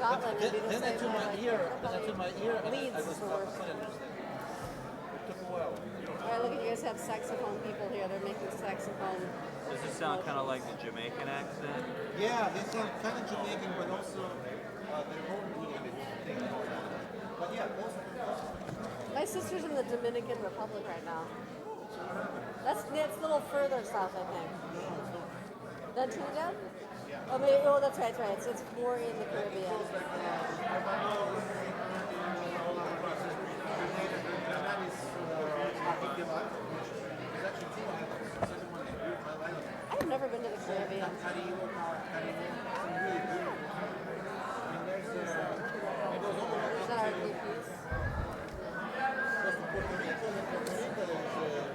Scotland and do the Then same I took my way. ear. Then I took my ear, and Leeds I is was the not worst. understand. It took a while. All right, look at you guys have saxophone people here. They're making saxophone. Does it sound kind of like the Jamaican accent? Yeah, they sound kind of Jamaican, but also their own weird thing. But yeah, both. My sister's in the Dominican Republic right now. That's a little further south, I think. Than Trinidad? Oh, maybe, oh, that's right, It's more in the Caribbean. I've never been to the Caribbean. Is that our new piece? Have you been to the Caribbean?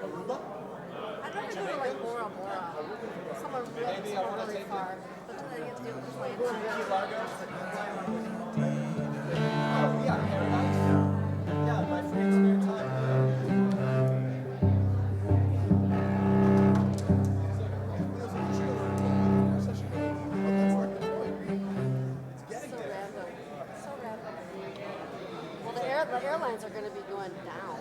I'd rather go to like Bora Bora. Somewhere really far. But then I get to do the plane. Oh, yeah, paradise. Yeah, my free spare time. So random. Well, the airlines are going to be going down.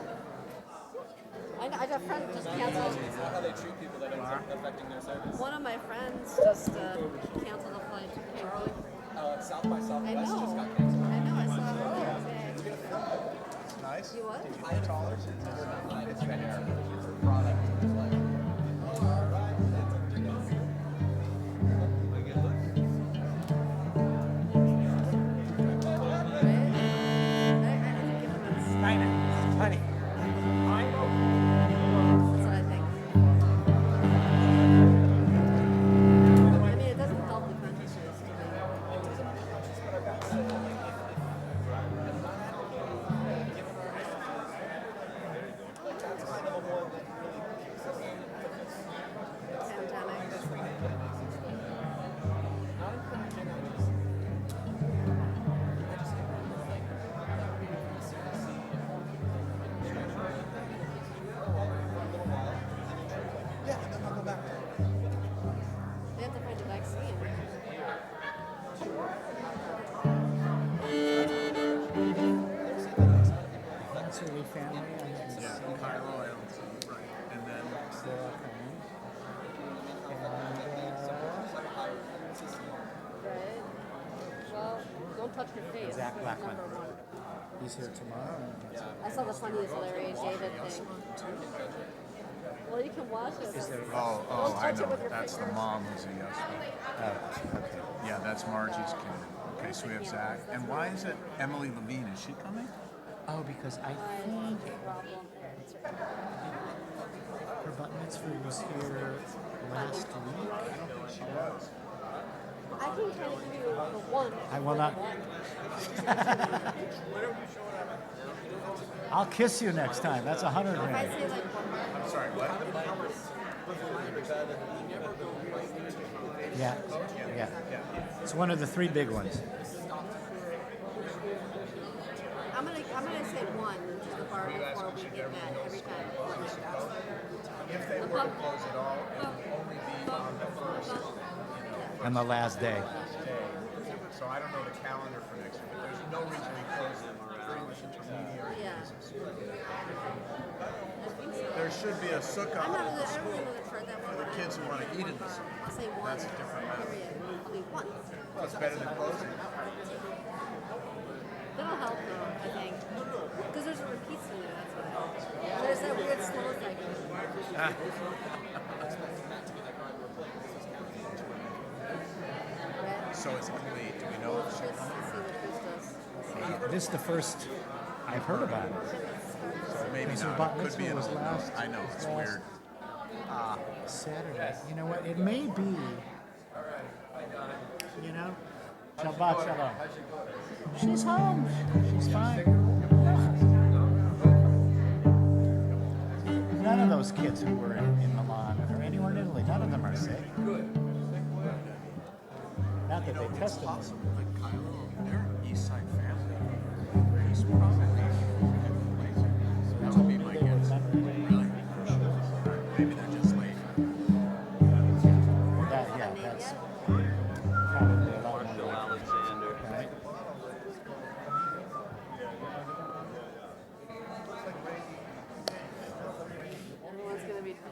I have a friend just canceled. Is that how they treat people that are affecting their service? One of my friends just canceled a flight. South by Southwest I know. just got canceled. I know. I saw it earlier today. Nice. You what? $100. It's fair. Product. It's like, oh, all right. Honey. That's what I think. I mean, it doesn't help the country to Yeah, and then I'll go back. They have to find a vaccine. That's really family. Yeah, Cairo, I don't see. Right. And then Right. Well, don't touch your face. Zach That's Blackman. number one. He's here tomorrow. I saw the funniest Larry David thing. Well, you can watch it. Oh, Don't I touch it know. with your That's the fingers. mom who's a yes man. Oh, okay. Yeah, that's Margie's kid. Okay, so we have Zach. And why is it Emily Levine? Is she coming? Oh, because I think Problem. her bat mitzvah was here last week. I don't think she was. I can kind of give you the one. I will not. I'll kiss you next time. That's $100 If I grand. say like one, I'm sorry, what? Yeah, yeah. It's one of the three big ones. I'm gonna say one, which is the bar before we get met every time. If they were to close it all, it would only be on the first And the last day. day. So I don't know the calendar for next year, but there's no reason we close it pretty much intermediary Yeah. business. I think so. There should be a sukkah I'm not at really, the I don't school really know the chart that for well. the kids who want to eat in the sukkah. I'll say one. That's a different matter. Period. I'll be one. Well, it's better than closing. That'll help though, I think. Because there's a repeats in there, that's why. There's that weird slow cycle. Right? So it's Emily. Do we know if Let's she see what this does. This is the first I've heard about it. So maybe Because her not. bat It could be mitzvah an was old last. I know, it's last weird. Saturday. You know what? It may be. You know? Shabbat Shalom. She's home. She's fine. None of those kids who were in Milan or anywhere in Italy, none of them are sick. Not that they It's tested them. possible that Kylo, they're an East Side family. He's probably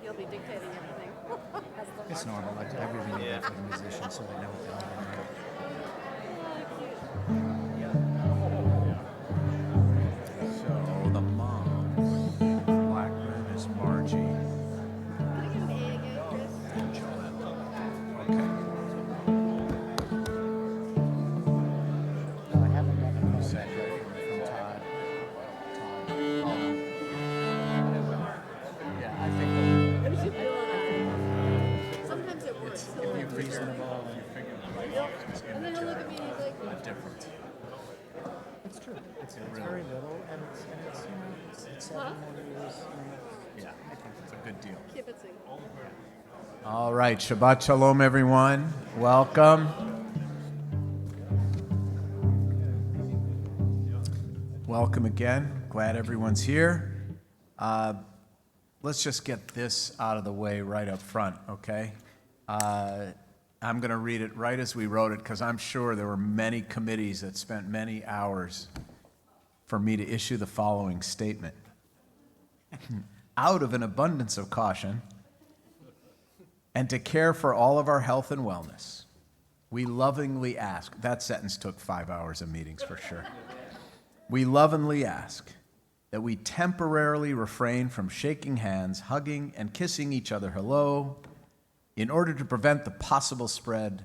you'll be dictating everything. That's the It's fun. normal. Like everything you Yeah. do for the musician, so they know what they're doing. So the mom, Blackburn, is Margie. Can I get an A again, Chris? Okay. No, I haven't gotten a message from Todd. Yeah, I think What did you feel on that? Sometimes it works. He'll it'd be like, reasonable yep. And then he'll look at me and he's like, and different. It's true. It's very little, and it's you know, it's 7 more years. Yeah, I think it's a good deal. keep it single. All right, Shabbat Shalom, everyone. Welcome. Welcome again. Glad everyone's here. Let's just get this out of the way right up front, okay? I'm going to read it right as we wrote it because I'm sure there were many committees that spent many hours for me to issue the following statement. Out of an abundance of caution, and to care for all of our health and wellness, we lovingly ask, that sentence took 5 hours of meetings for sure. We lovingly ask that we temporarily refrain from shaking hands, hugging, and kissing each other hello in order to prevent the possible spread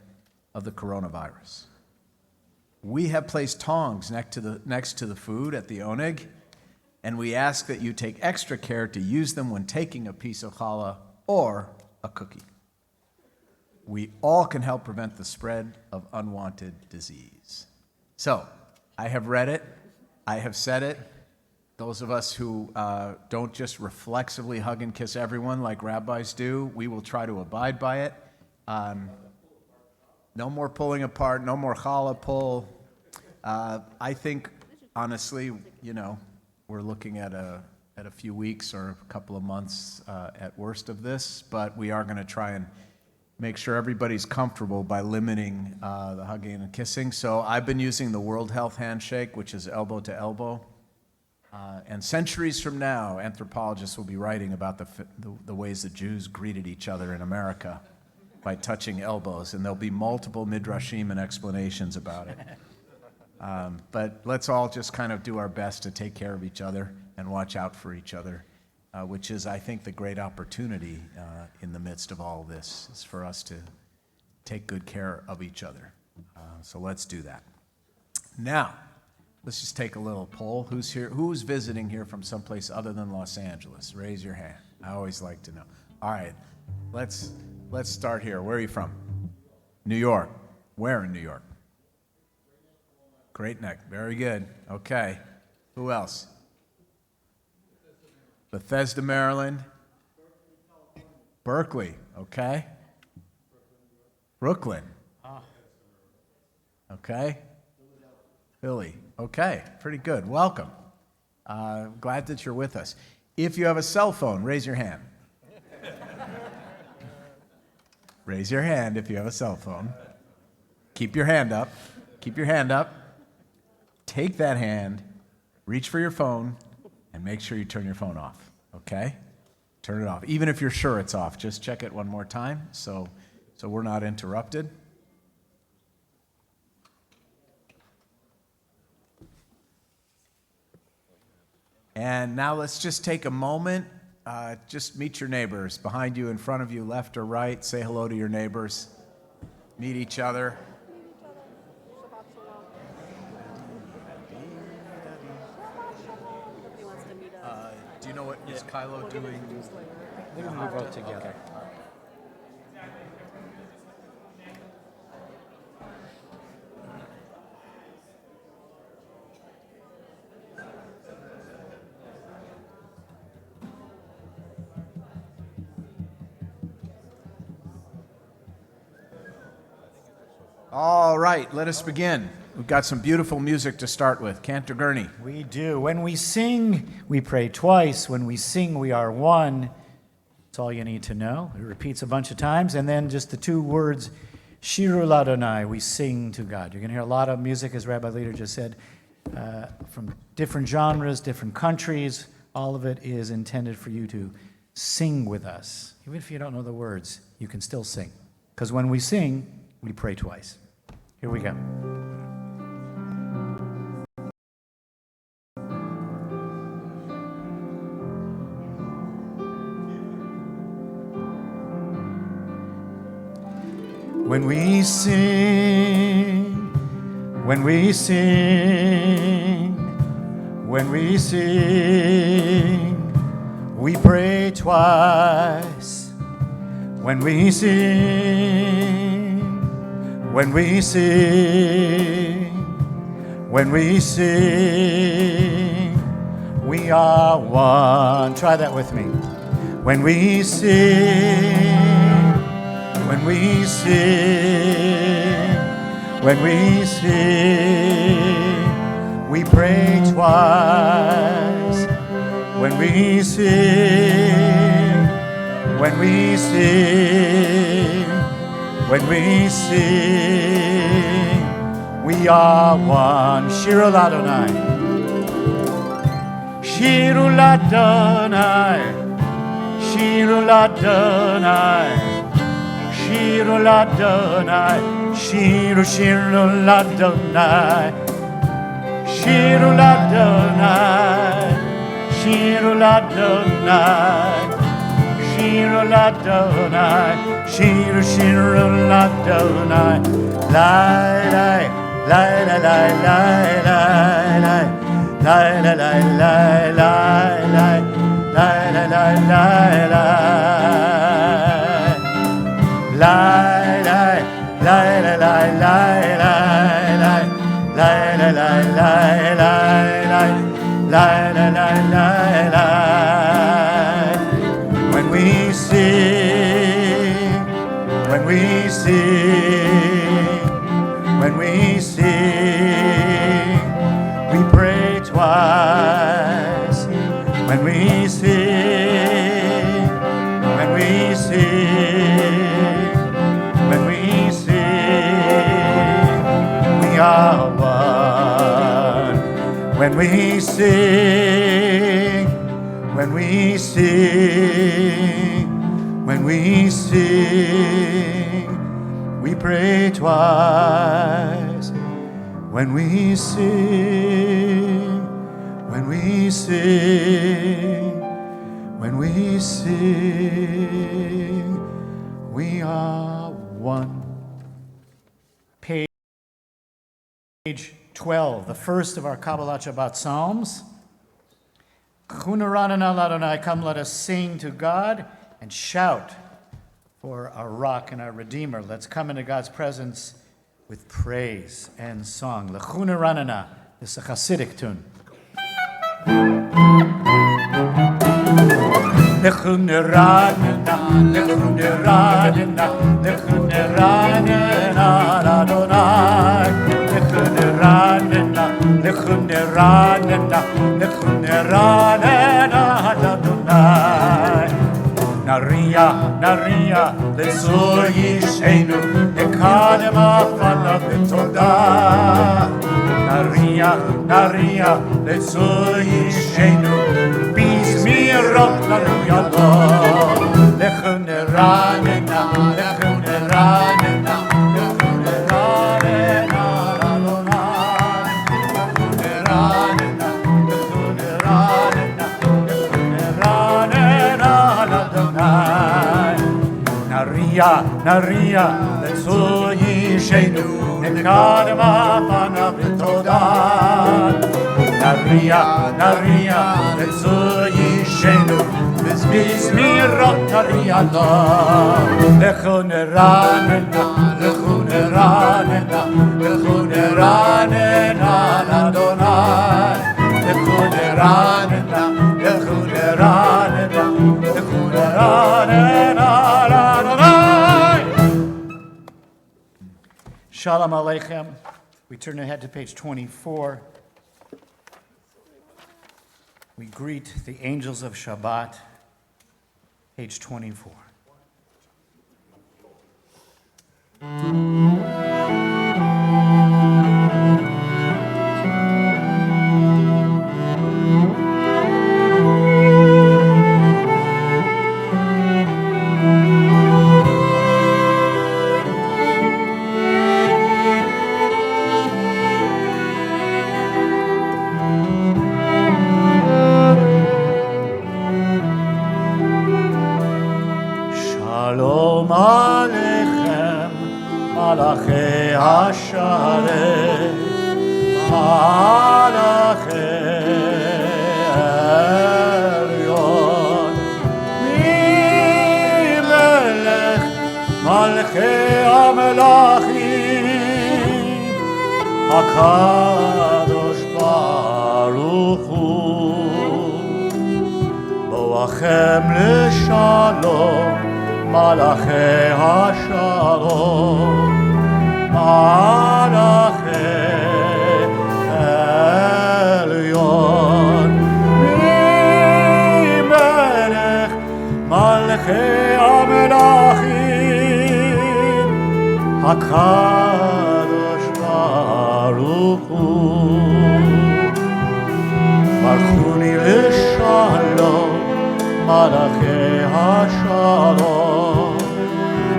of the coronavirus. We have placed tongs next to the food at the oneg, and we ask that you take extra care to use them when taking a piece of challah or a cookie. We all can help prevent the spread of unwanted disease. So, I have read it, I have said it. Those of us who don't just reflexively hug and kiss everyone like rabbis do, we will try to abide by it. No more pulling apart, no more challah pull. I think, honestly, you know, we're looking at a few weeks or a couple of months at worst of this, but we are going to try and make sure everybody's comfortable by limiting the hugging and kissing. So I've been using the World Health Handshake, which is elbow to elbow. And centuries from now, anthropologists will be writing about the ways the Jews greeted each other in America by touching elbows, and there'll be multiple midrashim and explanations about it. But let's all just kind of do our best to take care of each other and watch out for each other, which is, I think, the great opportunity in the midst of all this, is for us to take good care of each other. So let's do that. Now, let's just take a little poll. Who's here? Who's visiting here from someplace other than Los Angeles? Raise your hand. I always like to know. All right, let's start here. Where are you from? New York. Where in New York? Great Neck. Very good. Okay. Who else? Bethesda, Maryland. Berkeley. Okay. Brooklyn. Okay. Philly. Okay, pretty good. Welcome. Glad that you're with us. If you have a cell phone, raise your hand. Raise your hand if you have a cell phone. Keep your hand up. Keep your hand up. Take that hand, reach for your phone, and make sure you turn your phone off, okay? Turn it off. Even if you're sure it's off, just check it one more time so we're not interrupted. And now let's just take a moment. Just meet your neighbors behind you, in front of you, left or right. Say hello to your neighbors. Meet each other. Shabbat shalom. Nobody wants to meet us. Do you know what is Kylo doing? We're going to vote together. All right, let us begin. We've got some beautiful music to start with. Cantor Gurney. We do. When we sing, we pray twice. When we sing, we are one. That's all you need to know. It repeats a bunch of times. And then just the two words, Shiru Ladonai, we sing to God. You're going to hear a lot of music, as Rabbi Leader just said, from different genres, different countries. All of it is intended for you to sing with us. Even if you don't know the words, you can still sing. Because when we sing, we pray twice. Here we go. When we sing, when we sing, when we sing, we pray twice. When we sing, when we sing, when we sing, we are one. Try that with me. When we sing, when we sing, when we sing, we pray twice. When we sing, when we sing, when we sing, we are one. Shirul Adonai. Shirul Adonai. Shirul Adonai. Shirul Adonai, Shirul Adonai, Shirul Adonai, Shirul Adonai, Shirul Adonai, Shirul Adonai, Lai Lai, Lai Lai Lai Lai Lai, Lai Lai Lai Lai Lai, Lai Lai Lai Lai. Lai lai lai lai lai lai lai lai lai lai lai lai lai lai. When we sing, when we sing, when we sing, we pray twice. When we sing, when we sing, when we sing, we are one. When we sing, when we sing, when we sing, we pray twice. When we sing, when we sing, when we sing, we are one. Page 12, the first of our Kabbalah Shabbat Psalms. Chunaranana Ladonai, come let us sing to God and shout for our rock and our Redeemer. Let's come into God's presence with praise and song. Lechunaranana, this is a Hasidic tune. Lechunaranana, lechunaranana, lechunaranana Ladonai. Lechunaranana, lechunaranana, lechunaranana Ladonai. Naria, Naria, lezor yishenu, nekadem afanav b'todah. Naria, Naria, lezor yishenu, bizmirot naria lo. Lechunaranana, lechunaranana, lechunaranana Ladonai. Lechunaranana, lechunaranana, lechunaranana Ladonai. Naria, Naria, lezor yishenu, nekadem afanav b'todah. Naria, Naria, lezor yishenu, bizmirot naria lo. Lechunaranana, lechunaranana, lechunaranana Ladonai. Lechunaranana, lechunaranana, lechunaranana Ladonai. Shalom Aleichem. We turn ahead to page 24. We greet the angels of Shabbat, page 24. השרת מלאכי עליון ממלך מלכי המלכים הקדוש ברוך הוא בואכם לשלום מלאכי השלום מלאכי עליון ממלך מלכי המלכים הקדוש ברוך הוא ברכוני לשלום מלאכי השלום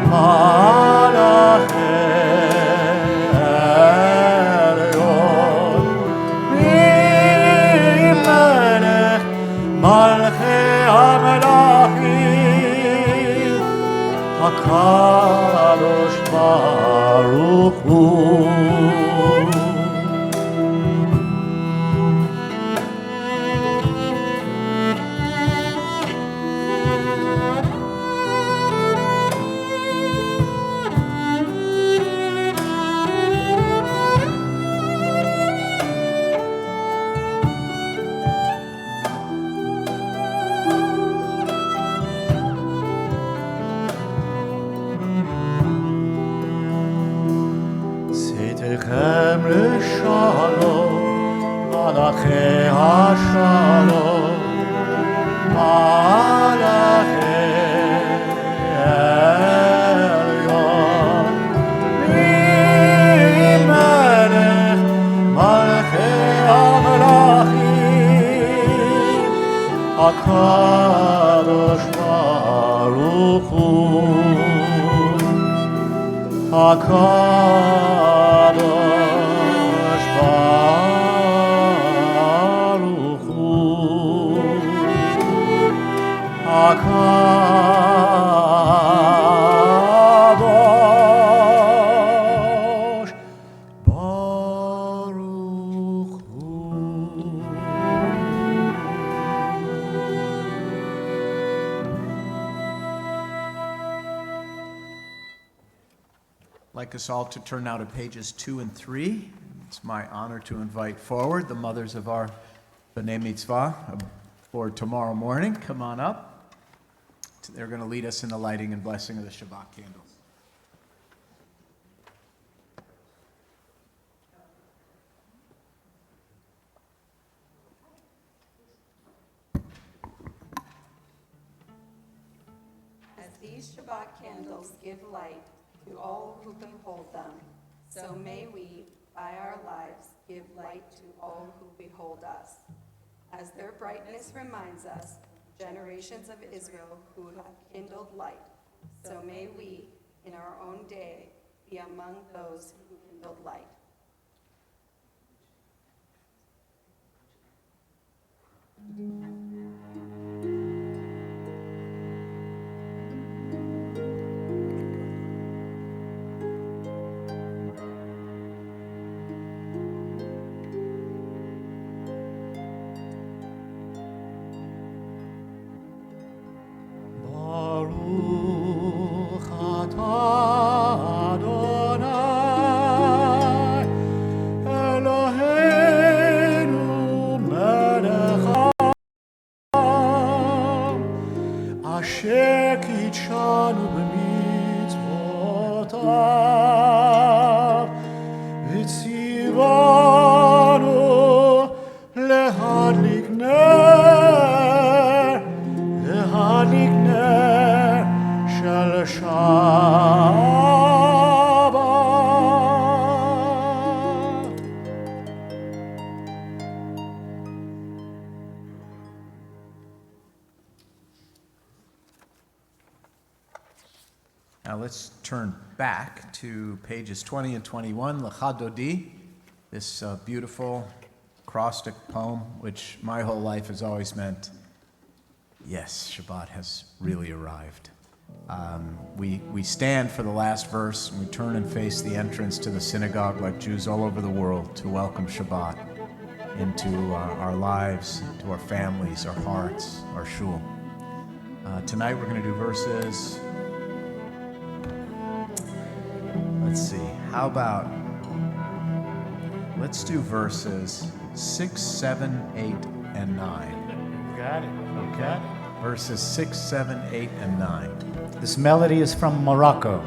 מלאכי עליון ממלך מלכי המלכים הקדוש ברוך הוא צאתכם לשלום מלאכי השלום מלאכי עליון ממלך מלכי המלכים הקדוש ברוך הוא הקדוש ברוך הוא הקדוש ברוך הוא I'd like us all to turn now to pages 2 and 3. It's my honor to invite forward the mothers of our B'nai Mitzvah for tomorrow morning. Come on up. They're going to lead us in the lighting and blessing of the Shabbat candles. As these Shabbat candles give light to all who behold them, so may we, by our lives, give light to all who behold us. As their brightness reminds us, generations of Israel who have kindled light, so may we, in our own day, be among those who kindled light. Baruch atah Adonai Eloheinu melech haolam asher kitshanu b'mitzvotav v'tzivanu lehadlik ner shel Shabbat. Now let's turn back to pages 20 and 21, Lecha Dodi, this beautiful acrostic poem, which my whole life has always meant, yes, Shabbat has really arrived. We stand for the last verse, and we turn and face the entrance to the synagogue like Jews all over the world to welcome Shabbat into our lives, to our families, our hearts, our shul. Tonight we're going to do verses, let's see, how about, let's do verses 6, 7, 8, and 9. Got it. Okay. Verses 6, 7, 8, and 9. This melody is from Morocco.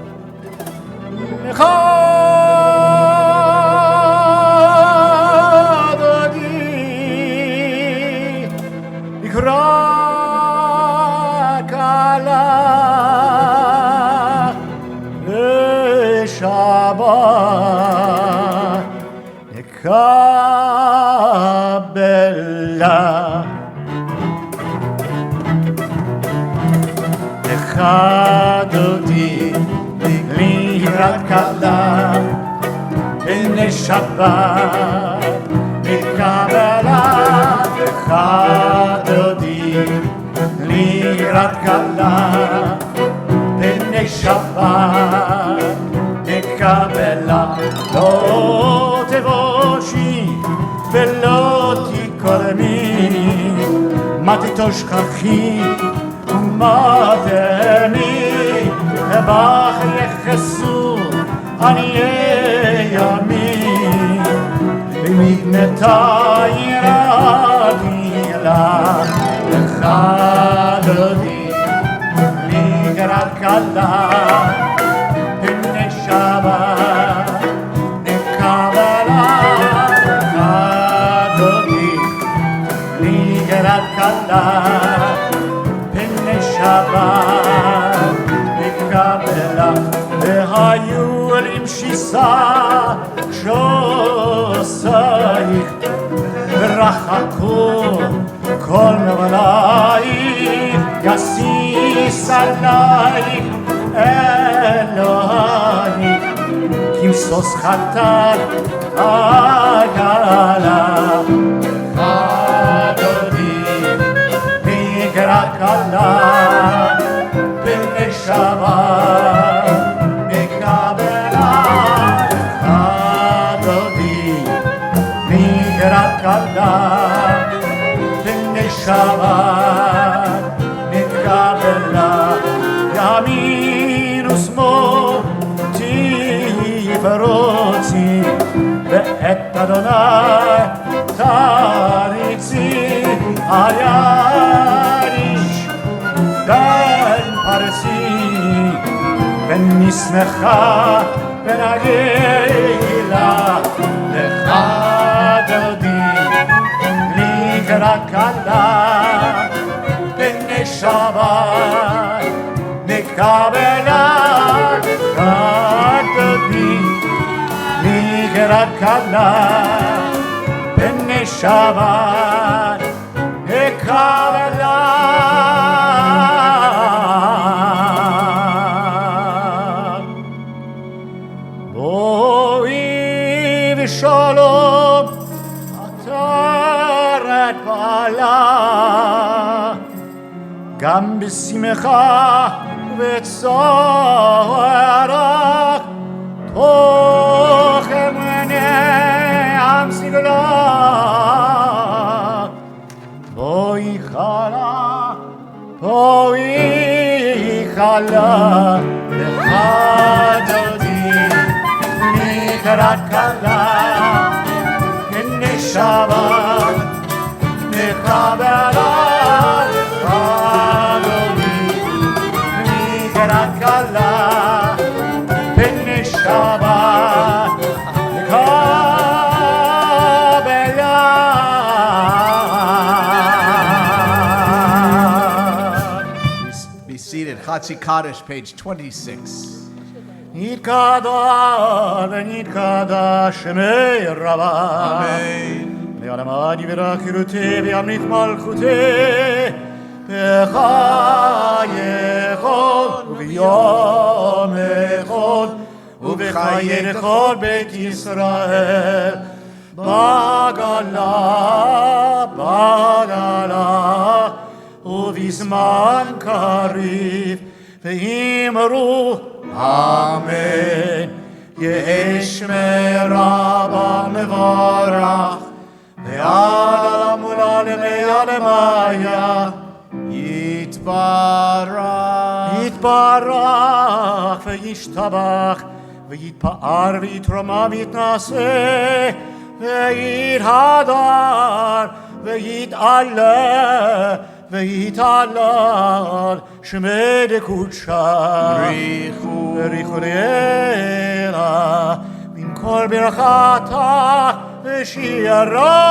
דודי לקראת כלה בני שבת מקבלה לך דודי לקראת כלה בני שבת מקבלה לא תבושי ולא תקרמי מה תשכחי ומה תמי בך יחסו עניי ימי במגנתה יראתי לך דודי לקראת כלה בני שבת נקבלה לך דודי לקראת כלה בני שבת נקבלה והיו עם שיסה שוסייך ורחקו כל נבלייך יסיס עלייך אלוהי כמסוס חתר עגלה חדודי נקראת כלה בני שבת נקבלה חדודי נקראת כלה בני שבת נקבלה ימין ושמאל תפרוצי ואת אדוני תריצי היריש בן פרסי ונשמחה ונגילה לך דודי לקראת כלה בני שבת נקבלה לך דודי לקראת כלה בני שבת נקבלה בואי ושלום עטרת בעלה גם בשמחה ובצער תוך אמונה עם סגלה בואי חלה לך דודי לקראת כלה בני שבת נקבלה לך דודי לקראת כלה בני שבת Be seated. Chatzi Kaddish, page 26. נתקדש ונתקדש שמי רבה Amen. לעולם עד יברך חירותי וימליך מלכותי בך יכול וביום יכול ובחיי לכל בית ישראל בגלה ובזמן קריב ואמרו אמן. יהי שמי רבא מבורך, ועד עולמונה לימי עלמיה יתברך. יתברך וישתבח ויתפאר ויתרומם ויתנשא ויתהדר ויתעלה ויתהלל שמי דקודשה בריחו לאלה מן כל ברכתה ושירתה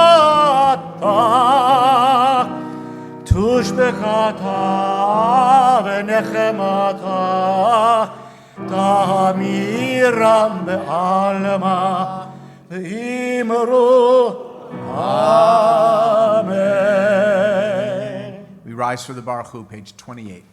תושבחתה ונחמתה תמירם בעלמא ואמרו Amen. We rise for the Baruch Hu, page 28.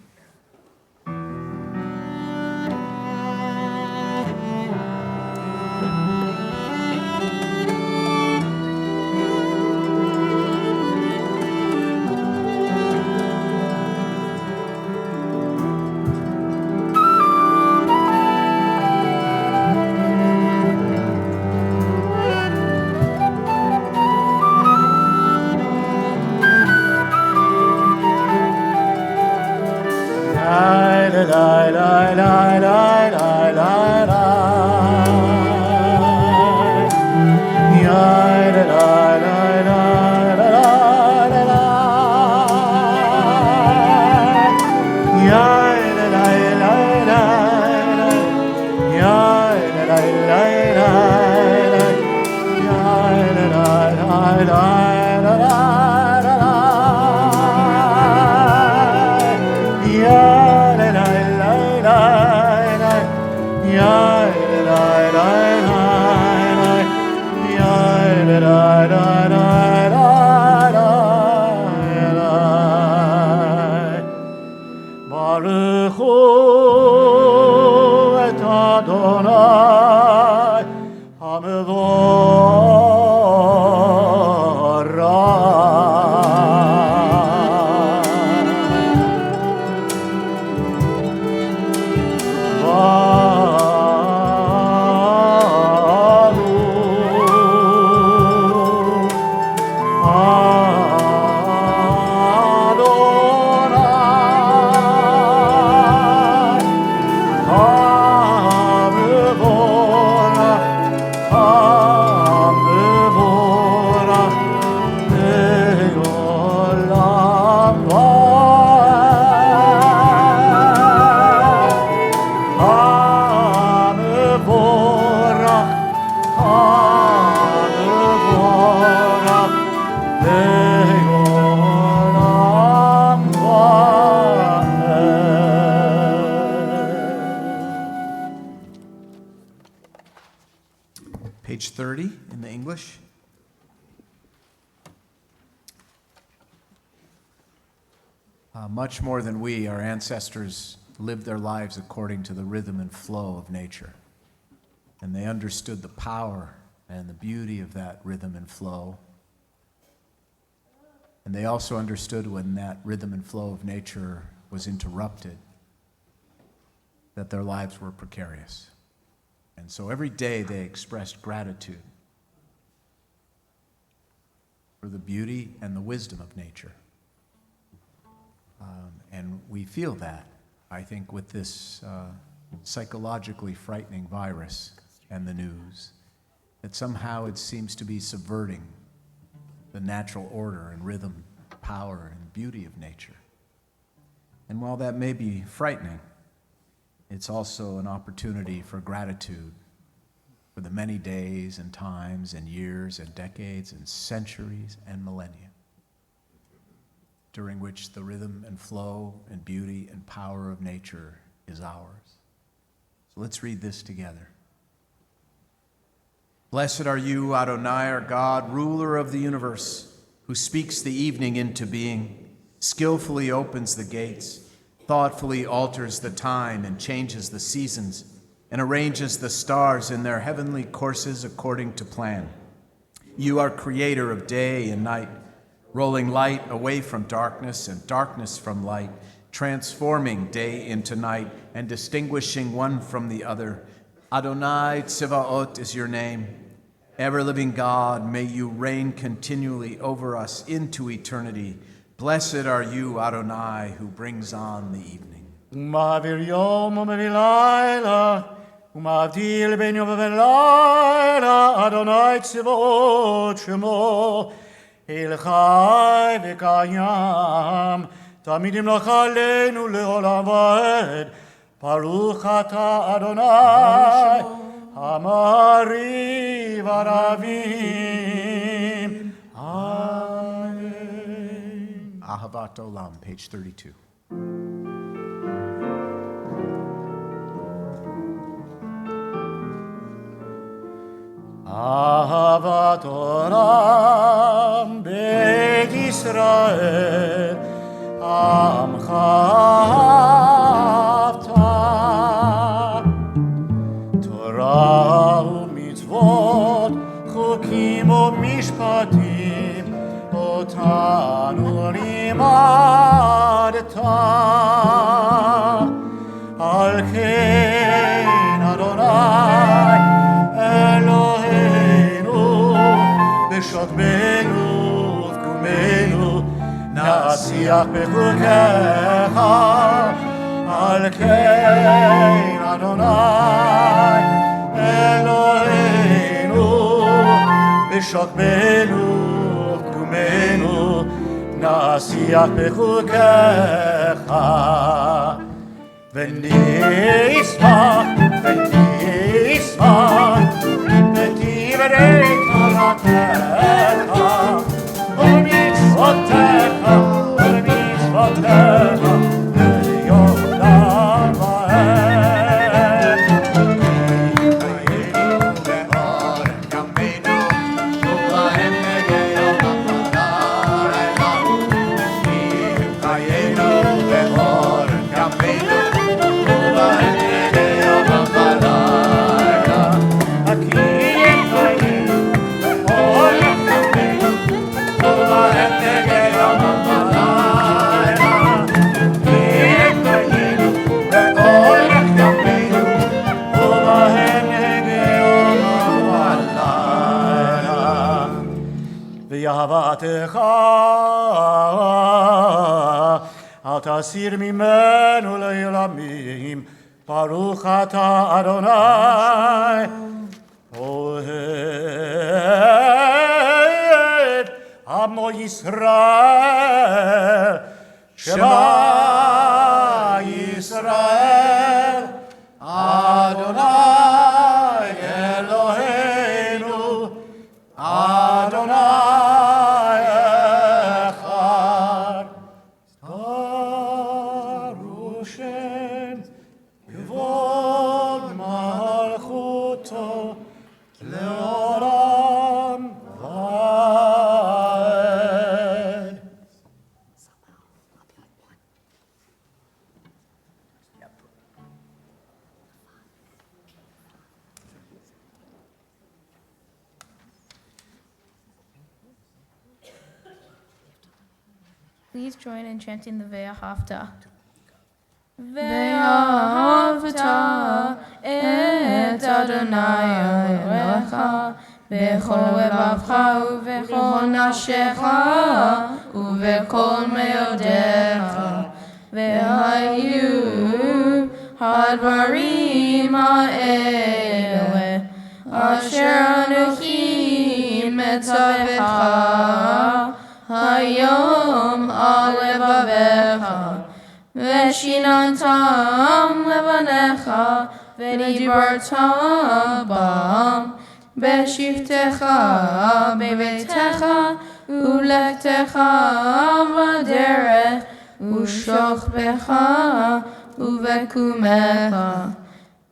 Baruch Hu et Adonai Page 30 in the English. Much more than we, our ancestors lived their lives according to the rhythm and flow of nature. And they understood the power and the beauty of that rhythm and flow. And they also understood when that rhythm and flow of nature was interrupted, that their lives were precarious. And so every day they expressed gratitude for the beauty and the wisdom of nature. And we feel that, I think, with this psychologically frightening virus and the news, that somehow it seems to be subverting the natural order and rhythm, power, and beauty of nature. And while that may be frightening, it's also an opportunity for gratitude for the many days and times and years and decades and centuries and millennia during which the rhythm and flow and beauty and power of nature is ours. So let's read this together. Blessed are you, Adonai, our God, ruler of the universe, who speaks the evening into being, skillfully opens the gates, thoughtfully alters the time and changes the seasons, and arranges the stars in their heavenly courses according to plan. You are creator of day and night, rolling light away from darkness and darkness from light, transforming day into night and distinguishing one from the other. Adonai Tsevaot is your name. Ever-living God, may you reign continually over us into eternity. Blessed are you, Adonai, who brings on the evening. Umavir yom umavir laila, umavdil ben yom laila, Adonai tzivot shemo, el chai v'kayam, tamidim lachaleinu leolam vaed, Baruch ata Adonai, Amari Varavim. Amen. Ahavat Olam, page 32. Ahavat Olam, Beit Yisrael, Amcha Torah u'mitzvot, chukim u'mishpatim, otanu limadta. Al ken Adonai Eloheinu, b'shotbenu v'kumenu, nasiach b'chukecha. Al ken Adonai Eloheinu, b'shotbenu v'kumenu, nasiach b'chukecha. V'nismach b'divrei Toratecha, u'mitzvotecha, le'olam va'ed. Chayenu ve'orem yameinu, u'lahem negei olam v'layla. Chayenu ve'orem yameinu, V'yahavatecha al tasir mimenu le'olamim, Baruch ata Adonai ohed amo Yisrael. Shema Yisrael, Adonai Eloheinu, Adonai echad. Baruch Shem Yevod Malchuto Leolam Vaed. Please join in chanting the Ve'ahavta. Ve'ahavta et Adonai Elohecha b'chol levavcha u'b'chol nafshecha u'b'kol meodecha ve'hayu hadvarim ha'ele asher Anochi metzavecha hayom al levavecha Veshinantam levanecha, v'dibartam bam, b'shivtecha, b'betecha, u'lechtecha v'derech, u'shochbecha, u'vekumecha,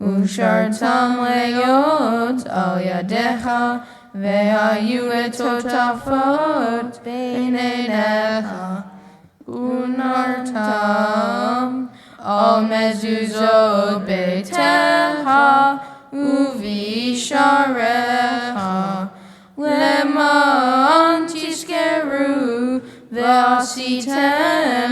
u'shartam le'yot al yadecha, ve'hayu etotafot b'neinecha. Unartam al mezuzot beitecha uvisharecha leman tiskeru ve'asitem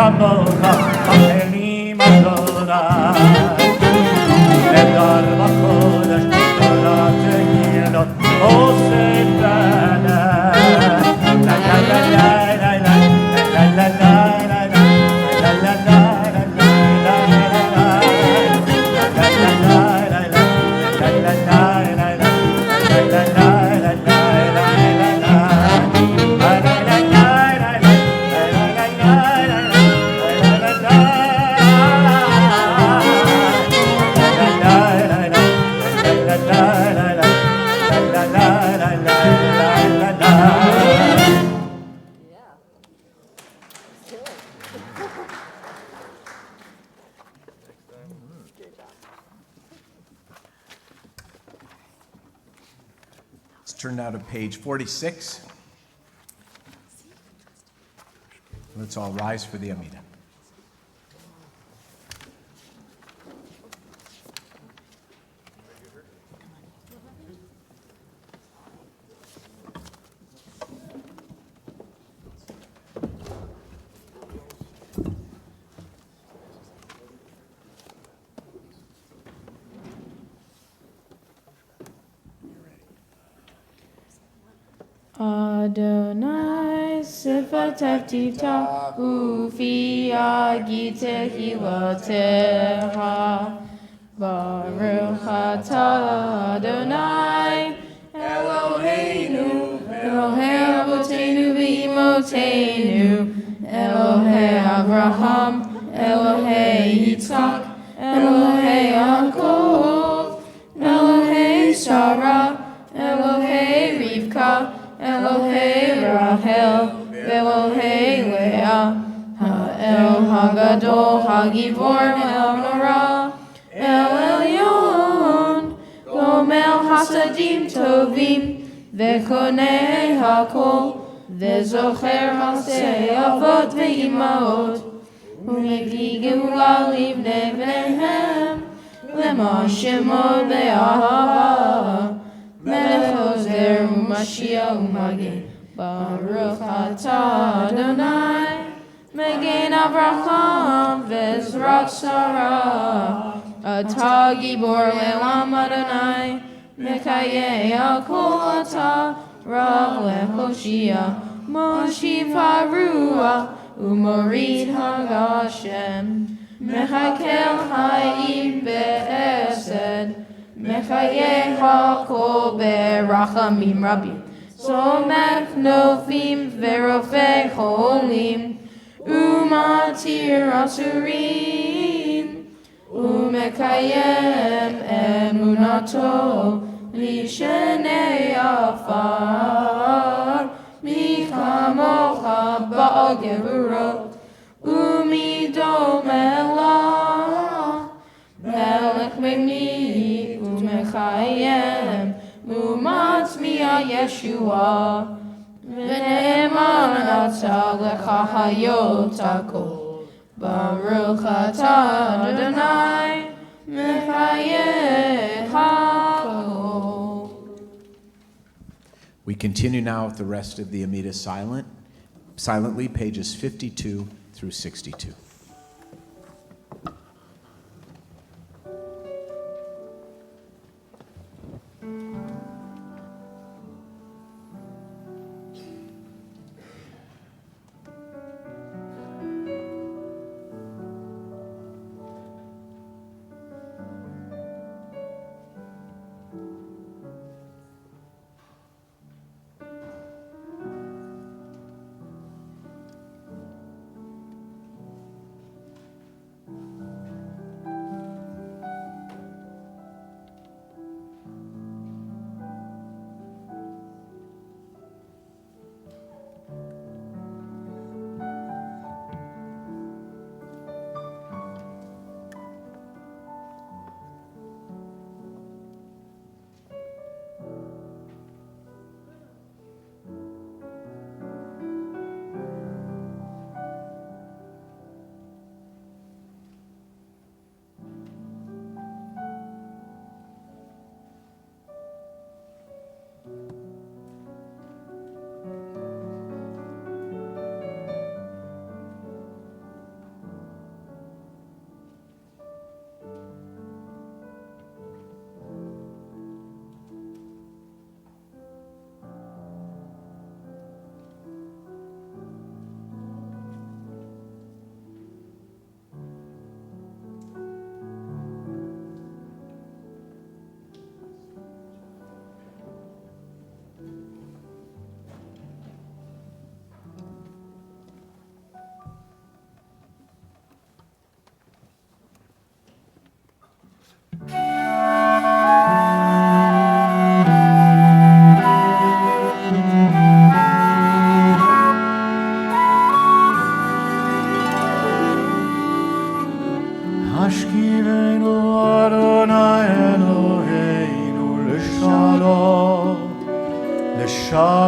כמוך אחרים אדוני. נהדר בקודש תורת תהילות עושה בנה. לה לה לה לה לה לה לה לה לה לה לה לה Yeah. Let's do it. Good job. Let's turn now to page 46. Let's all rise for the Amida. Adonai sifatav tifta ufi agite hilateha. Baruch atah Adonai Eloheinu Elohei Avotenu v'Imotenu Elohei Abraham Elohei Yitzchak Elohei Yaakov Elohei Sarah Elohei Rivka Elohei Rahel Elohei Leah Ha'el Hagadol Hagivor El Norah El Elyon Gomel Hasadim Tovim Vekonei Hakol Vezocher Masei Avot Ve'imaot Umegi Geula Livnei Bneihem Lema Shemo Be'ahava Melech Ozer U'Mashiach U'Magen Baruch atah Adonai Megain Avraham Vezrat Sarah Atah Gibor Le'olam Adonai Mekayeh Hakol Atah Rav Le'Hoshia Moshiv HaRuach U'Morid HaGashem Mechakel Ha'im Be'esed Mechayeh hakol berachamim rabim. Somech nofim verofeh cholim. Umatir asurim. Umekayem emunato lishenei afar. Michamocha ba'al gevurot. Umidom elah. Melech meni umechayem umatzmiya Yeshua v'ne'eman atzal lecha hayot hakol Baruch atah Adonai mechayeh hakol. We continue now with the rest of the Amida silently, pages 52 through 62.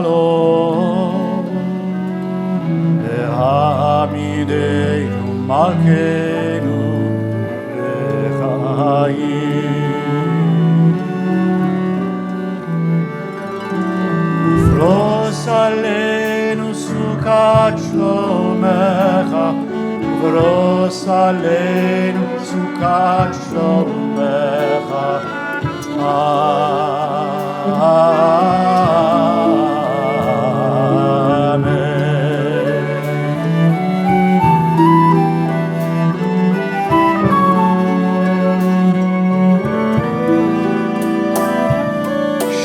shalom le'hamidenu malkeinu lechaim. Flos aleinu sukat shlomecha, flos aleinu sukat shlomecha.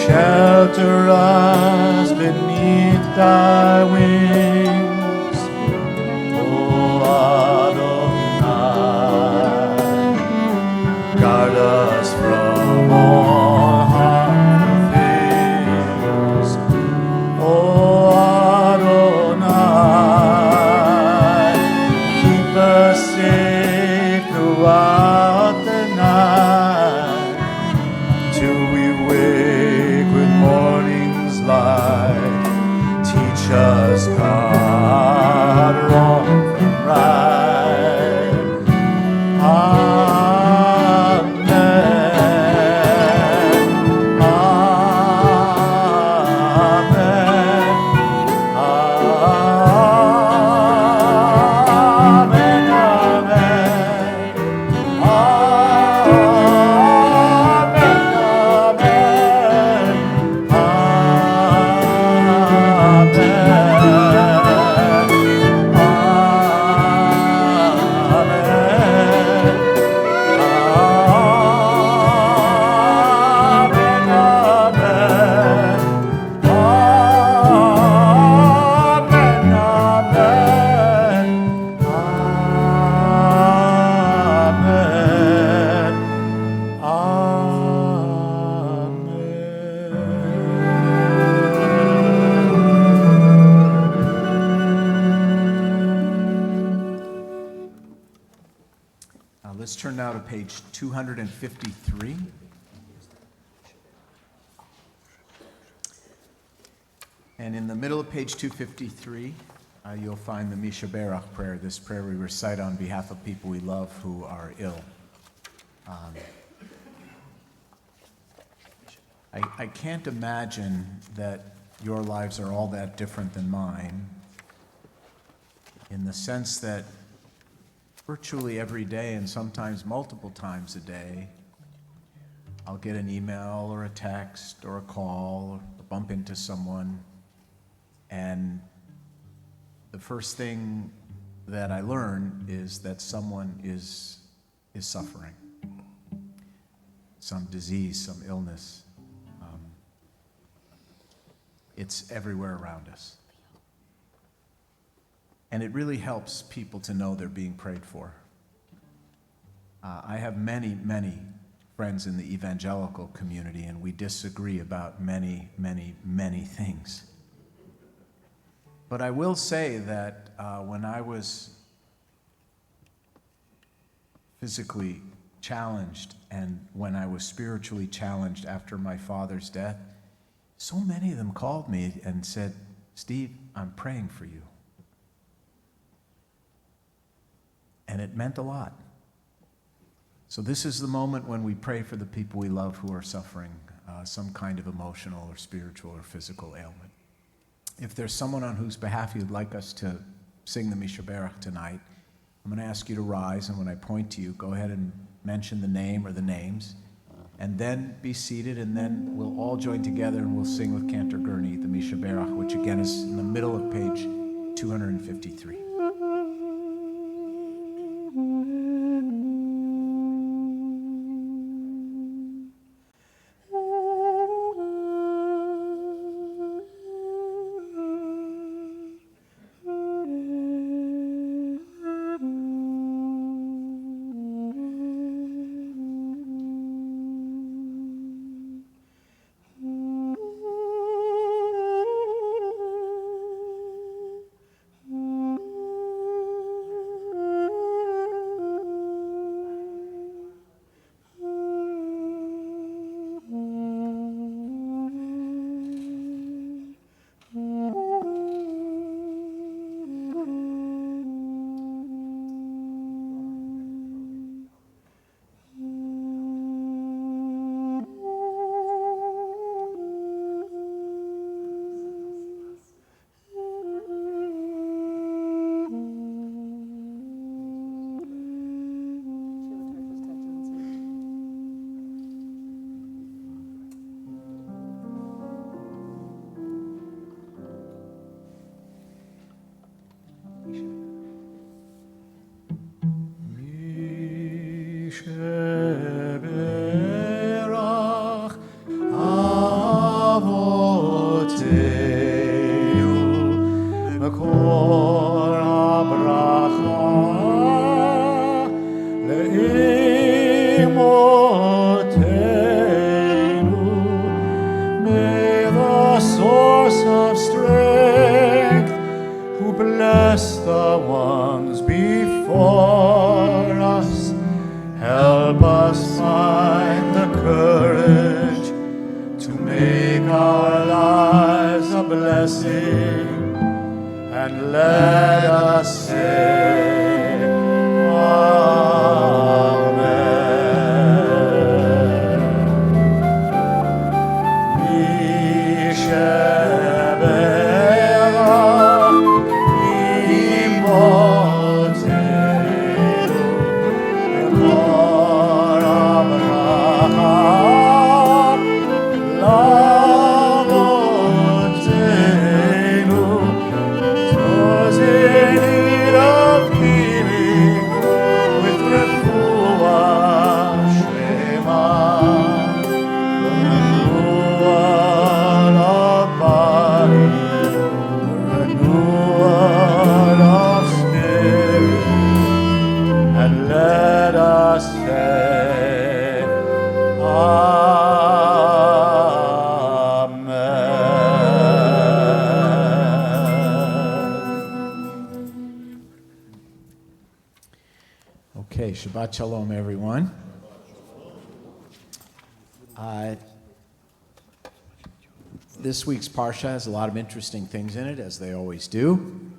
Shelter us beneath thy wings, O Adonai. Guard us from all harmful things, O Adonai. Keep us safe throughout the night, till we wake with morning's light. Teach us, God, wrong from right. Amen. Amen. Amen. Let's turn now to page 253. And in the middle of page 253, you'll find the Mishaberach prayer, this prayer we recite on behalf of people we love who are ill. I can't imagine that your lives are all that different than mine, in the sense that virtually every day, and sometimes multiple times a day, I'll get an email or a text or a call or bump into someone, and the first thing that I learn is that someone is suffering. Some disease, some illness. It's everywhere around us. And it really helps people to know they're being prayed for. I have many, many friends in the evangelical community, and we disagree about many, many, many things. But I will say that when I was physically challenged and when I was spiritually challenged after my father's death, so many of them called me and said, "Steve, I'm praying for you." And it meant a lot. So this is the moment when we pray for the people we love who are suffering some kind of emotional or spiritual or physical ailment. If there's someone on whose behalf you'd like us to sing the Mishaberach tonight, I'm going to ask you to rise, and when I point to you, go ahead and mention the name or the names, and then be seated, and then we'll all join together and we'll sing with Cantor Gurney the Mishaberach, which again is in the middle of page 253. מקור הברכה לאמותינו. May the source of strength who bless the ones before us help us find the courage to make our lives a blessing, and let us say, Amen. Yishebera imotenu, Mekor habracha lavotenu. Those in need of healing with refuah shlema, renewal of body, renewal of spirit, and let us say, Amen. Okay, Shabbat Shalom, everyone. This week's Parsha has a lot of interesting things in it, as they always do.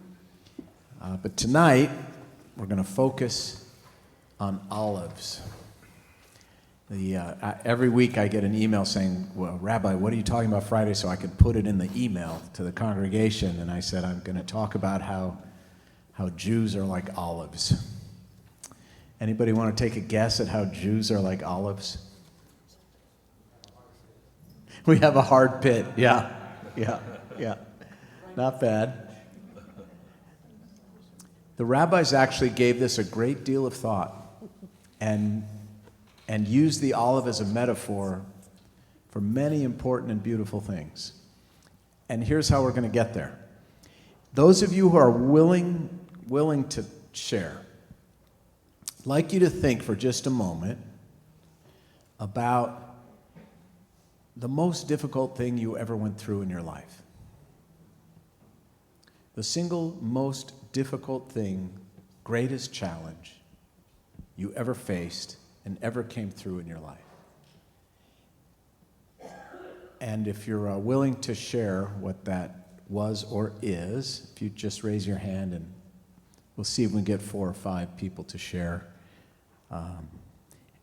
But tonight, we're going to focus on olives. Every week I get an email saying, well, Rabbi, what are you talking about Friday, so I can put it in the email to the congregation. And I said, I'm going to talk about how Jews are like olives. Anybody want to take a guess at how Jews are like olives? We have a hard pit. Yeah. Not bad. The rabbis actually gave this a great deal of thought and used the olive as a metaphor for many important and beautiful things. And here's how we're going to get there. Those of you who are willing to share, I'd like you to think for just a moment about the most difficult thing you ever went through in your life. The single most difficult thing, greatest challenge you ever faced and ever came through in your life. And if you're willing to share what that was or is, if you just raise your hand, and we'll see if we can get 4 or 5 people to share.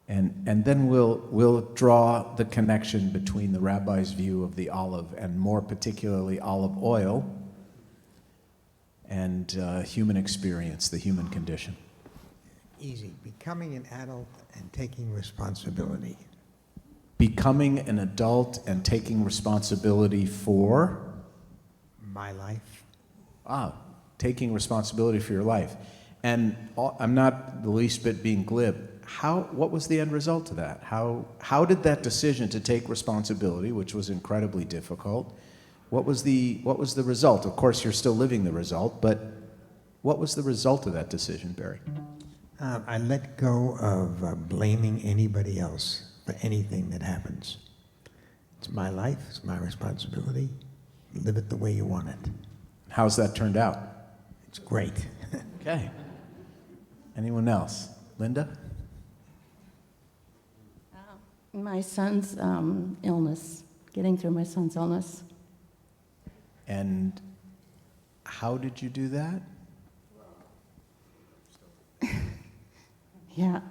And then we'll draw the connection between the rabbi's view of the olive, and more particularly olive oil, and human experience, the human condition. Easy. Becoming an adult and taking responsibility. Becoming an adult and taking responsibility for? My life. Taking responsibility for your life. And I'm not the least bit being glib. What was the end result of that? How did that decision to take responsibility, which was incredibly difficult, what was the result? Of course, you're still living the result, but what was the result of that decision, Barry? I let go of blaming anybody else for anything that happens. It's my life, it's my responsibility. Live it the way you want it. How's that turned out? It's great. Okay. Anyone else? Linda? My son's illness, getting through my son's illness. And how did you do that? Yeah,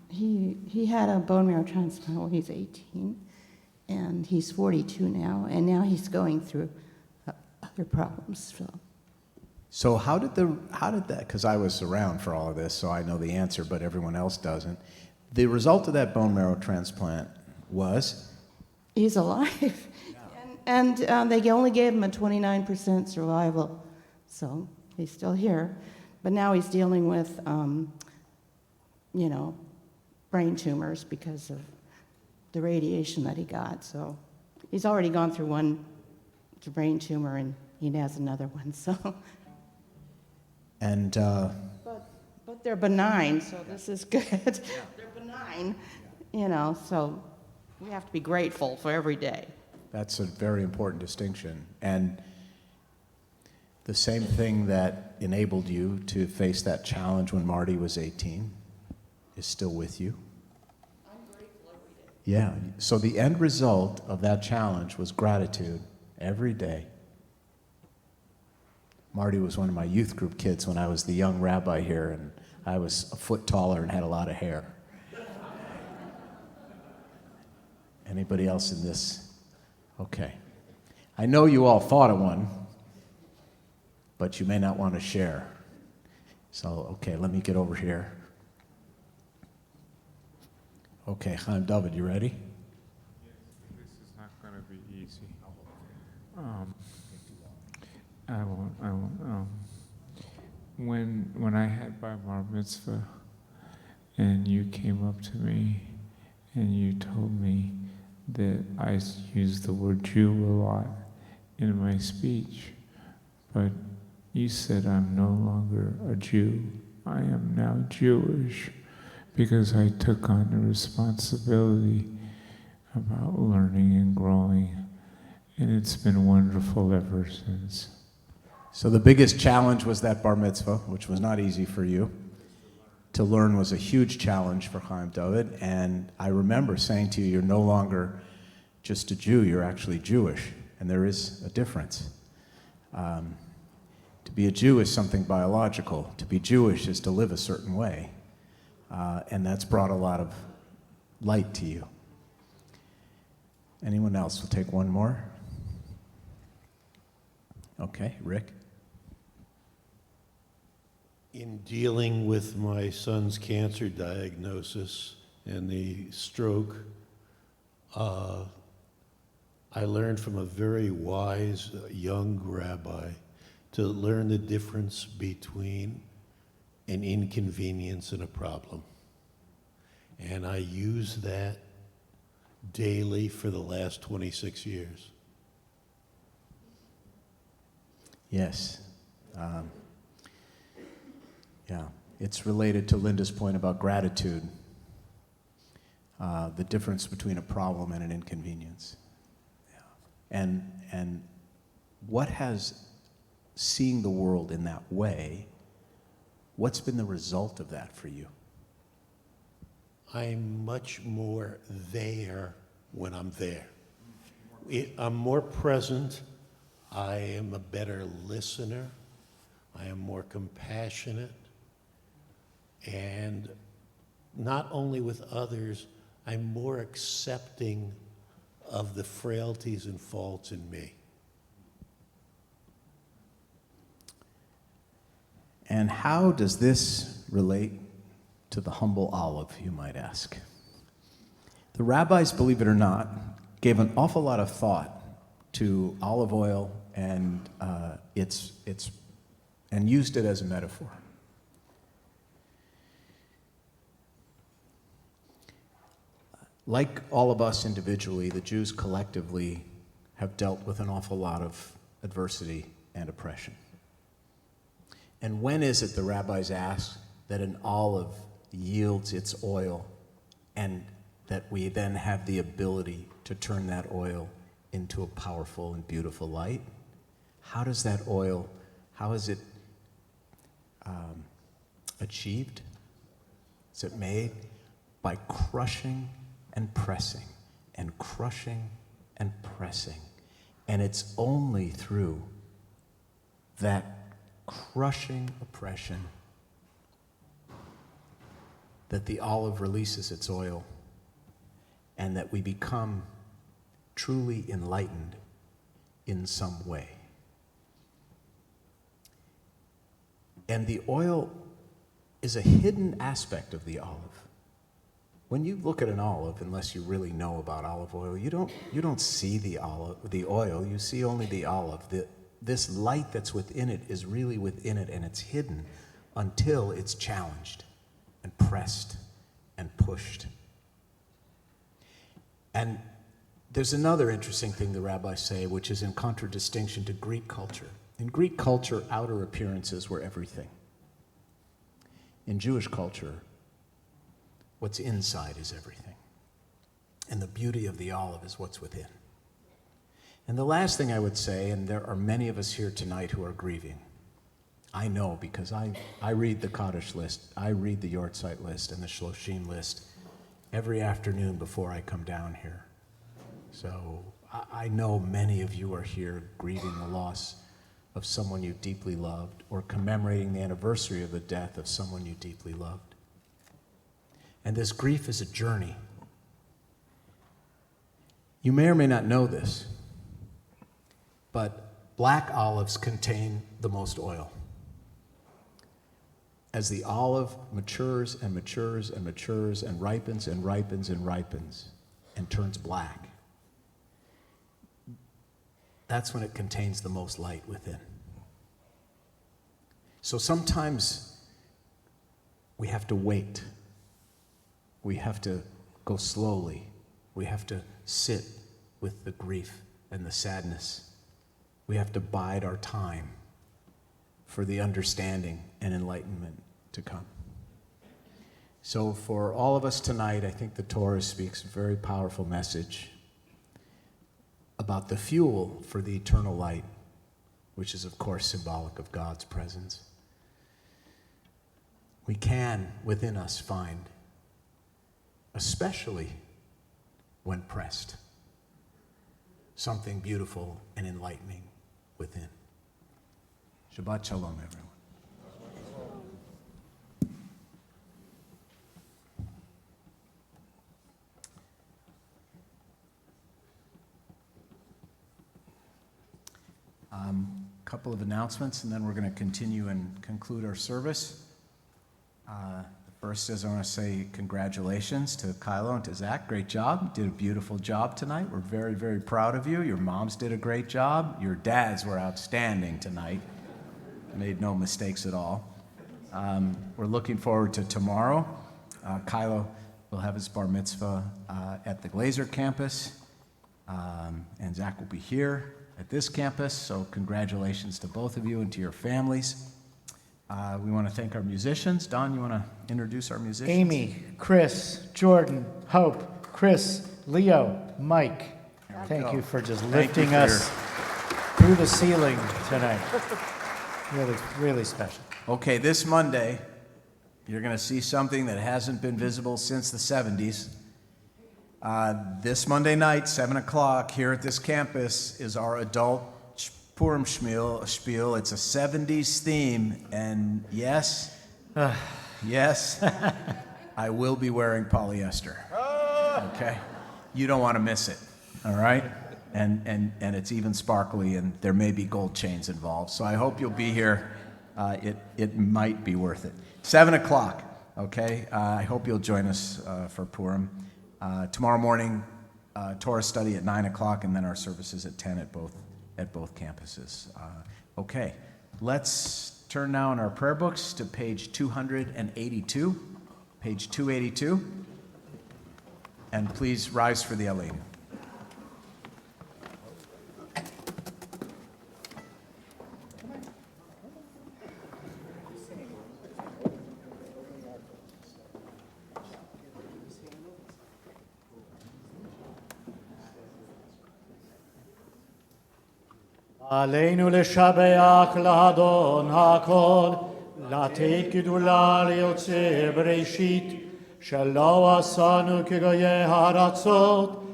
he had a bone marrow transplant when he was 18, and he's 42 now, and now he's going through other problems. So how did that, because I was around for all of this, so I know the answer, but everyone else doesn't. The result of that bone marrow transplant was? He's alive. And they only gave him a 29% survival, so he's still here. But now he's dealing with, brain tumors because of the radiation that he got. So he's already gone through one brain tumor, and he has another one. So And But they're benign, so this is good. They're benign, you know, so we have to be grateful for every day. that's a very important distinction. And the same thing that enabled you to face that challenge when Marty was 18 is still with you. I'm grateful every day. Yeah, so the end result of that challenge was gratitude every day. Marty was one of my youth group kids when I was the young rabbi here, and I was a foot taller and had a lot of hair. Anybody else in this? Okay. I know you all thought of one, but you may not want to share. So, okay, let me get over here. Okay, Chaim David, you ready? This is not going to be easy. When I had my bar mitzvah, and you came up to me, and you told me that I used the word Jew a lot in my speech, but you said I'm no longer a Jew. I am now Jewish, because I took on the responsibility about learning and growing, and it's been wonderful ever since. So the biggest challenge was that bar mitzvah, which was not easy for you. To learn was a huge challenge for Chaim David, and I remember saying to you, you're no longer just a Jew, you're actually Jewish, and there is a difference. To be a Jew is something biological. To be Jewish is to live a certain way, and that's brought a lot of light to you. Anyone else? We'll take one more. Okay, Rick. In dealing with my son's cancer diagnosis and the stroke, I learned from a very wise young rabbi to learn the difference between an inconvenience and a problem. And I use that daily for the last 26 years. Yes. Yeah, it's related to Linda's point about gratitude, the difference between a problem and an inconvenience. Yeah. And what has seeing the world in that way, what's been the result of that for you? I'm much more there when I'm there. I'm more present. I am a better listener. I am more compassionate. And not only with others, I'm more accepting of the frailties and faults in me. And how does this relate to the humble olive, you might ask? The rabbis, believe it or not, gave an awful lot of thought to olive oil and and used it as a metaphor. Like all of us individually, the Jews collectively have dealt with an awful lot of adversity and oppression. And when is it, the rabbis ask, that an olive yields its oil and that we then have the ability to turn that oil into a powerful and beautiful light? How does that oil, how is it achieved? Is it made? By crushing and pressing and crushing and pressing. And it's only through that crushing oppression that the olive releases its oil and that we become truly enlightened in some way. And the oil is a hidden aspect of the olive. When you look at an olive, unless you really know about olive oil, you don't see the oil, you see only the olive. This light that's within it is really within it, and it's hidden until it's challenged and pressed and pushed. And there's another interesting thing the rabbis say, which is in contradistinction to Greek culture. In Greek culture, outer appearances were everything. In Jewish culture, what's inside is everything. And the beauty of the olive is what's within. And the last thing I would say, and there are many of us here tonight who are grieving. I know because I read the Kaddish list, I read the Yortzeit list and the Shloshim list every afternoon before I come down here. So I know many of you are here grieving the loss of someone you deeply loved or commemorating the anniversary of the death of someone you deeply loved. And this grief is a journey. You may or may not know this, but black olives contain the most oil. As the olive matures and matures and matures and ripens and ripens and ripens and turns black, that's when it contains the most light within. So sometimes we have to wait. We have to go slowly. We have to sit with the grief and the sadness. We have to bide our time for the understanding and enlightenment to come. So for all of us tonight, I think the Torah speaks a very powerful message about the fuel for the eternal light, which is of course symbolic of God's presence. We can within us find, especially when pressed, something beautiful and enlightening within. Shabbat Shalom, everyone. Couple of announcements, and then we're going to continue and conclude our service. The first is I want to say congratulations to Kylo and to Zach. Great job. You did a beautiful job tonight. We're very, very proud of you. Your moms did a great job. Your dads were outstanding tonight. Made no mistakes at all. We're looking forward to tomorrow. Kylo will have his bar mitzvah at the Glazer campus, and Zach will be here at this campus, so congratulations to both of you and to your families. We want to thank our musicians. Don, you want to introduce our musicians? Amy, Chris, Jordan, Hope, Chris, Leo, Mike. Thank you for just lifting us through the ceiling tonight. Really, really special. Okay, this Monday, you're going to see something that hasn't been visible since the 70s. This Monday night, 7 o'clock, here at this campus, is our adult Purim spiel. It's a 70s theme, and yes, yes, I will be wearing polyester. Okay? You don't want to miss it, all right? And it's even sparkly, and there may be gold chains involved. So I hope you'll be here. It might be worth it. 7 o'clock, okay? I hope you'll join us for Purim. Tomorrow morning, Torah study at 9 o'clock, and then our services at 10 at both campuses. Okay, let's turn now in our prayer books to page 282. Page 282. And please rise for the Aleinu. עלינו לשבח לאדון הכל, לתת גדולה ליוצר בראשית, שלא עשנו כגויי הארצות,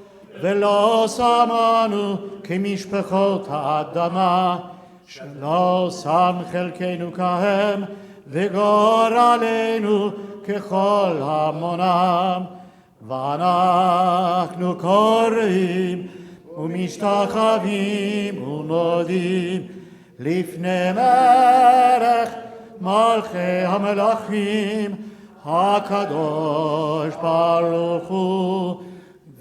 ולא שמנו כמשפחות האדמה, שלא שם חלקנו כהם, וגורלנו ככל המונם. ואנחנו קוראים ומשתחווים ומודים לפני מלך מלכי המלכים הקדוש ברוך הוא,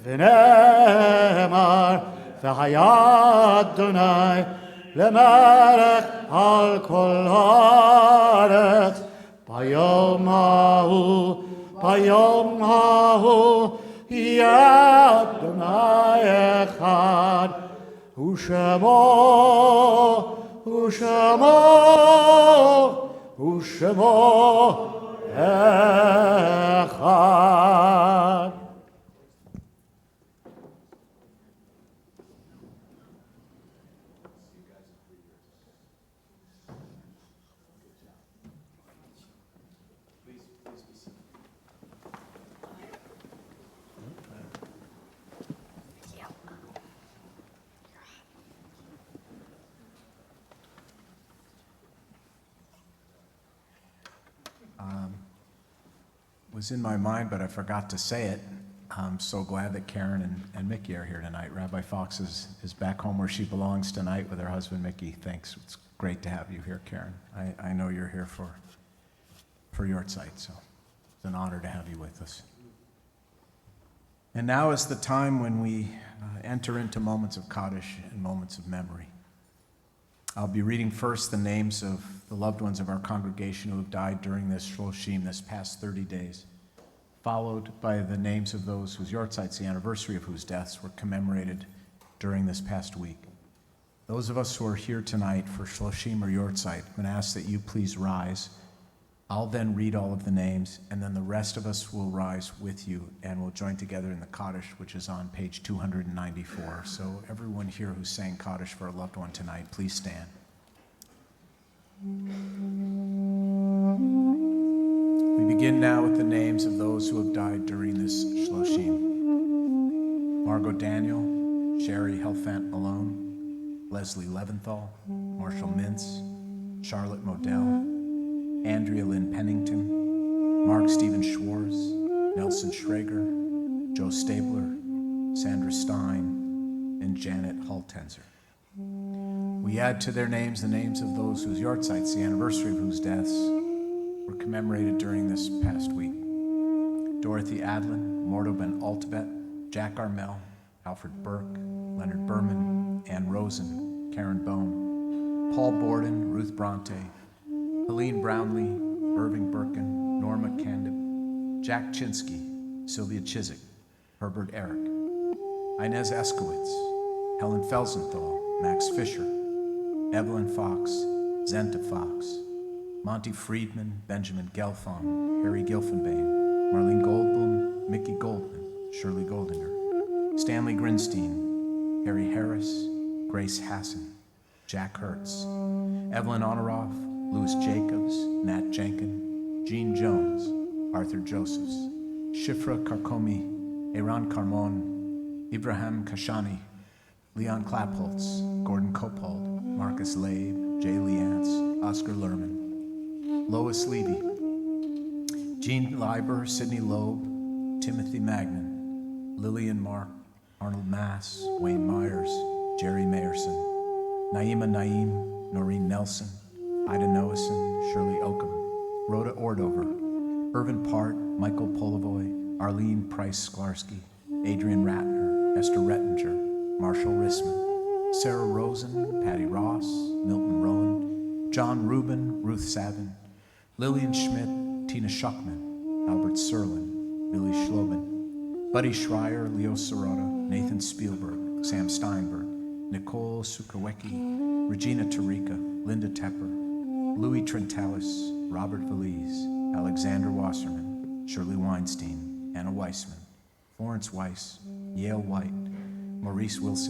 ונאמר והיה אדוני למלך על כל הארץ ביום ההוא יהיה אדוני אחד, ושמו echad. Was in my mind, but I forgot to say it. I'm so glad that Karen and Mickey are here tonight. Rabbi Fox is back home where she belongs tonight with her husband, Mickey. Thanks. It's great to have you here, Karen. I know you're here for your site, so it's an honor to have you with us. And now is the time when we enter into moments of Kaddish and moments of memory. I'll be reading first the names of the loved ones of our congregation who have died during this Shloshim, this past 30 days, followed by the names of those whose Yortzites, the anniversary of whose deaths, were commemorated during this past week. Those of us who are here tonight for Shloshim or Yortzeit, I'm going to ask that you please rise. I'll then read all of the names, and then the rest of us will rise with you, and we'll join together in the Kaddish, which is on page 294. So everyone here who's saying Kaddish for a loved one tonight, please stand. We begin now with the names of those who have died during this Shloshim. Margot Daniel, Sherry Helfant Malone, Leslie Leventhal, Marshall Mintz, Charlotte Modell, Andrea Lynn Pennington, Mark Stephen Schwartz, Nelson Schrager, Joe Stabler, Sandra Stein, and Janet Hultenzer. We add to their names the names of those whose Yortzites, the anniversary of whose deaths, were commemorated during this past week. Dorothy Adlin, Mordo Ben Altebet, Jack Armel, Alfred Burke, Leonard Berman, Ann Rosen, Karen Bohm, Paul Borden, Ruth Bronte, Helene Brownlee, Irving Birkin, Norma Candib, Jack Chinsky, Sylvia Chiswick, Herbert Eric, Inez Eskowitz, Helen Felsenthal, Max Fisher, Evelyn Fox, Zenta Fox, Monty Friedman, Benjamin Gelfond, Harry Gilfenbane, Marlene Goldblum, Mickey Goldman, Shirley Goldinger, Stanley Grinstein, Harry Harris, Grace Hassan, Jack Hertz, Evelyn Honoroff, Louis Jacobs, Nat Jenkin, Gene Jones, Arthur Josephs, Shifra Karkomi, Eran Carmon, Ibrahim Kashani, Leon Klappholtz, Gordon Copold, Marcus Labe, Jay Leance, Oscar Lerman, Lois Levy, Jean Leiber, Sidney Loeb, Timothy Magnan, Lillian Mark, Arnold Mass, Wayne Myers, Jerry Mayerson, Naima Naim, Noreen Nelson, Ida Noason, Shirley Oakham, Rhoda Ordover, Irvin Part, Michael Polovoy, Arlene Price Sklarski, Adrian Ratner, Esther Rettinger, Marshall Rissman, Sarah Rosen, Patty Ross, Milton Rowan, John Rubin, Ruth Savin, Lillian Schmidt, Tina Schuckman, Albert Serlin, Billy Schlobin, Buddy Schreier, Leo Sirota, Nathan Spielberg, Sam Steinberg, Nicole Sukawecki, Regina Tarika, Linda Tepper, Louis Trentalis, Robert Valise, Alexander Wasserman, Shirley Weinstein, Anna Weissman, Florence Weiss, Yale White, Maurice Wilsick,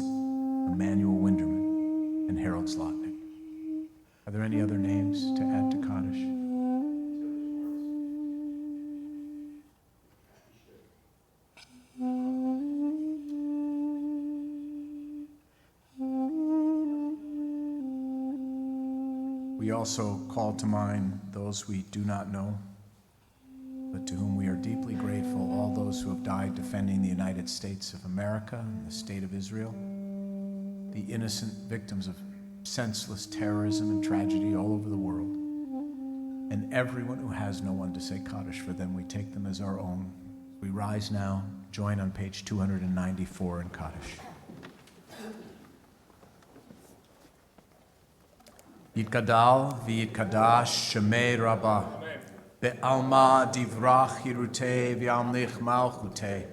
Emmanuel Winderman, and Harold Slotnick. Are there any other names to add to Kaddish? We also call to mind those we do not know, but to whom we are deeply grateful, all those who have died defending the United States of America and the state of Israel, the innocent victims of senseless terrorism and tragedy all over the world, and everyone who has no one to say Kaddish for them. We take them as our own. We rise now, join on page 294 in Kaddish. Yitgadal v'yitkadash shemei rabbah, be'alma divrach hirutei v'yamlich malchutei,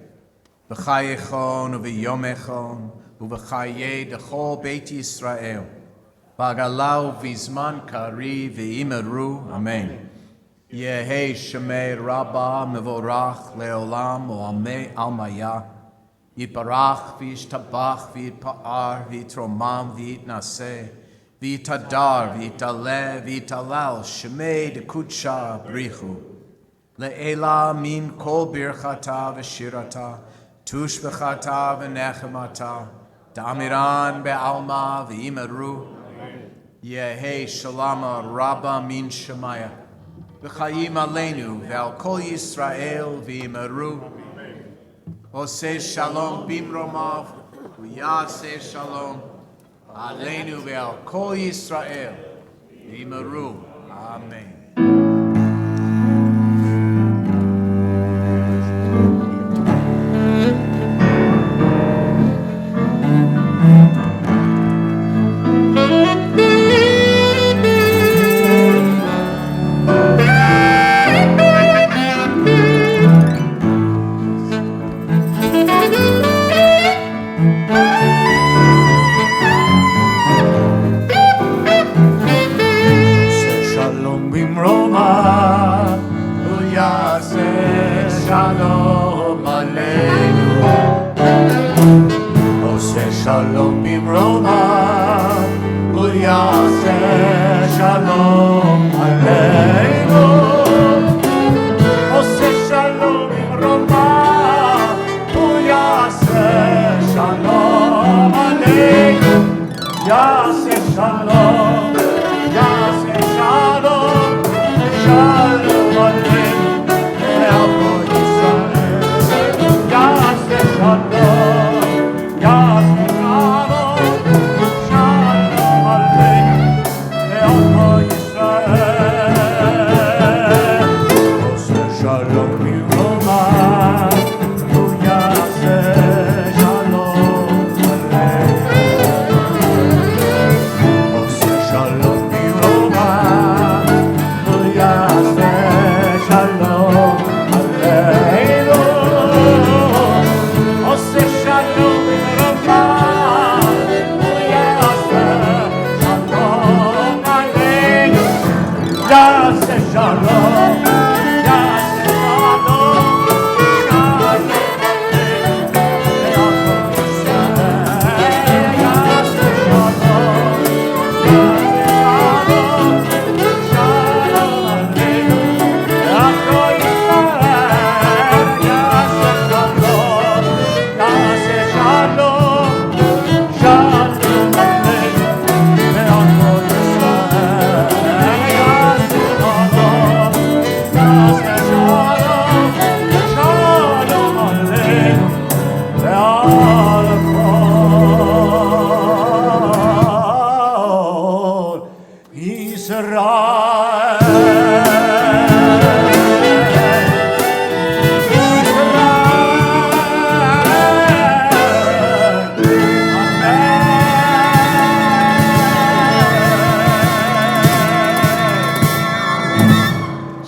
v'chayechon u'v'yomechon u'v'chayei dechol Beit Yisrael, v'agalau v'zman kari v'imeru, Amen. Yehi Shemei Rabba Mevorach Leolam Oamei Almaya. Yitbarach v'yishtabach v'yitpa'ar v'yitromam v'yitnaseh v'yitadar v'yitaleh v'yitalal Shemei Dekudsha Brichu. Le'ela min kol birchata v'shirata tushbechata v'nechemata damiran be'alma v'imeru. Yehi Shalama Rabba min Shemaya v'chayim aleinu ve'al kol Yisrael v'imeru. Oseh Shalom Bimromav Uyaseh Shalom Aleinu ve'al Kol Yisrael V'imeru. Amen. Shalom Bimroma, Uyaseh Shalom Aleinu. Oseh Shalom Bimroma, Uyaseh Shalom Aleinu. Yaseh Shalom, Yaseh Shalom, Shalom Aleinu. Le'avo Yisrael, Yaseh Shalom.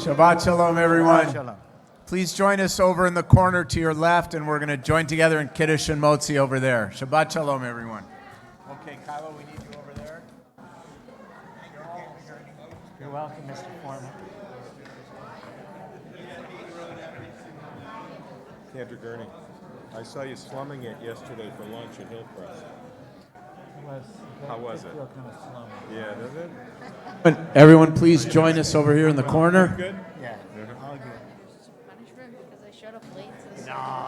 Shabbat Shalom, everyone. Please join us over in the corner to your left, and we're going to join together in Kiddush and Motzi over there. Shabbat Shalom, everyone. Okay, Kylo, we need you over there. You're welcome, Mr. Foreman. Cantor Gurney, I saw you slumming it yesterday for lunch at Hillcrest. How was it? Yeah, does it? Everyone, please join us over here in the corner. Good? Yeah, all good. Punishment because I showed up late. No.